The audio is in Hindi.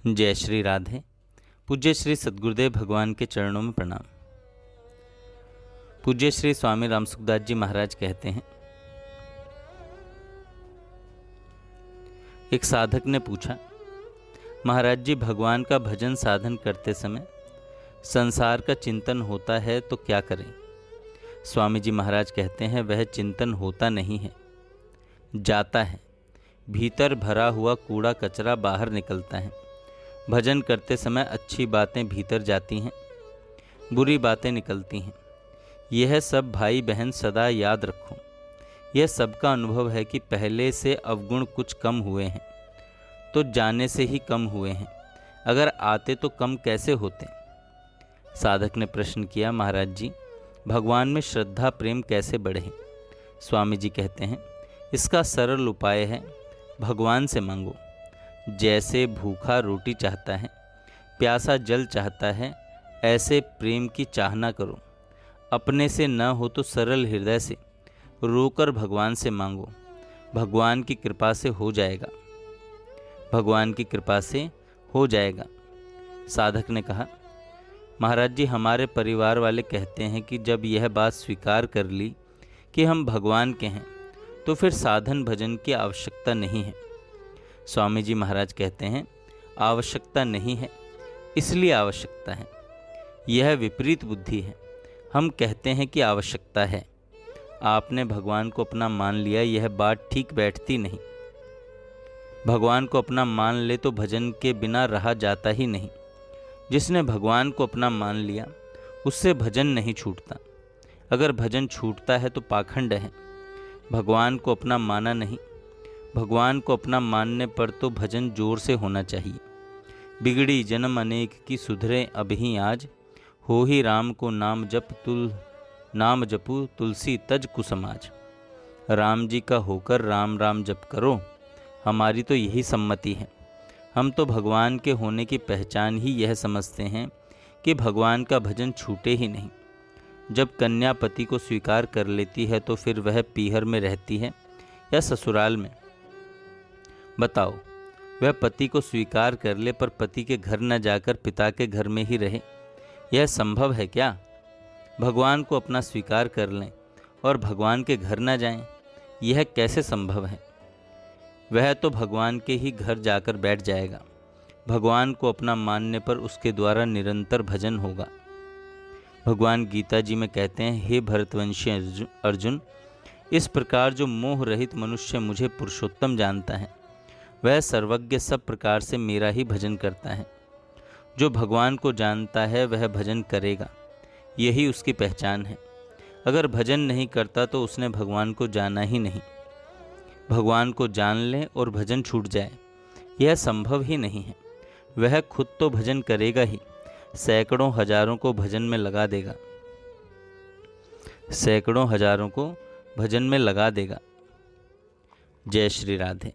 जय श्री राधे। पूज्य श्री सद्गुरुदेव भगवान के चरणों में प्रणाम। पूज्य श्री स्वामी रामसुखदास जी महाराज कहते हैं, एक साधक ने पूछा, महाराज जी, भगवान का भजन साधन करते समय संसार का चिंतन होता है तो क्या करें? स्वामी जी महाराज कहते हैं, वह चिंतन होता नहीं है, जाता है। भीतर भरा हुआ कूड़ा कचरा बाहर निकलता है। भजन करते समय अच्छी बातें भीतर जाती हैं, बुरी बातें निकलती हैं। यह सब भाई बहन सदा याद रखो। यह सबका अनुभव है कि पहले से अवगुण कुछ कम हुए हैं तो जाने से ही कम हुए हैं, अगर आते तो कम कैसे होते? साधक ने प्रश्न किया, महाराज जी, भगवान में श्रद्धा प्रेम कैसे बढ़े? स्वामी जी कहते हैं, इसका सरल उपाय है, भगवान से मांगो। जैसे भूखा रोटी चाहता है, प्यासा जल चाहता है, ऐसे प्रेम की चाहना करो। अपने से न हो तो सरल हृदय से रोकर भगवान से मांगो। भगवान की कृपा से हो जाएगा। भगवान की कृपा से हो जाएगा। साधक ने कहा, महाराज जी, हमारे परिवार वाले कहते हैं कि जब यह बात स्वीकार कर ली कि हम भगवान के हैं तो फिर साधन भजन की आवश्यकता नहीं है। स्वामी जी महाराज कहते हैं, आवश्यकता नहीं है, इसलिए आवश्यकता है। यह विपरीत बुद्धि है। हम कहते हैं कि आवश्यकता है। आपने भगवान को अपना मान लिया, यह बात ठीक बैठती नहीं। भगवान को अपना मान ले तो भजन के बिना रहा जाता ही नहीं। जिसने भगवान को अपना मान लिया उससे भजन नहीं छूटता। अगर भजन छूटता है तो पाखंड है। भगवान को अपना माना नहीं। भगवान को अपना मानने पर तो भजन जोर से होना चाहिए। बिगड़ी जन्म अनेक की सुधरे अबही आज, हो ही राम को नाम जपू तुलसी तज कुसमाज। राम जी का होकर राम राम जप करो, हमारी तो यही सम्मति है। हम तो भगवान के होने की पहचान ही यह समझते हैं कि भगवान का भजन छूटे ही नहीं। जब कन्या पति को स्वीकार कर लेती है तो फिर वह पीहर में रहती है या ससुराल में? बताओ, वह पति को स्वीकार कर ले पर पति के घर न जाकर पिता के घर में ही रहे, यह संभव है क्या? भगवान को अपना स्वीकार कर लें और भगवान के घर न जाएं, यह कैसे संभव है? वह तो भगवान के ही घर जाकर बैठ जाएगा। भगवान को अपना मानने पर उसके द्वारा निरंतर भजन होगा। भगवान गीता जी में कहते हैं, हे भरतवंशी अर्जुन, इस प्रकार जो मोह रहित मनुष्य मुझे पुरुषोत्तम जानता है, वह सर्वज्ञ सब प्रकार से मेरा ही भजन करता है। जो भगवान को जानता है वह भजन करेगा, यही उसकी पहचान है। अगर भजन नहीं करता तो उसने भगवान को जाना ही नहीं। भगवान को जान ले और भजन छूट जाए, यह संभव ही नहीं है। वह खुद तो भजन करेगा ही, सैकड़ों हजारों को भजन में लगा देगा। सैकड़ों हजारों को भजन में लगा देगा। जय श्री राधे।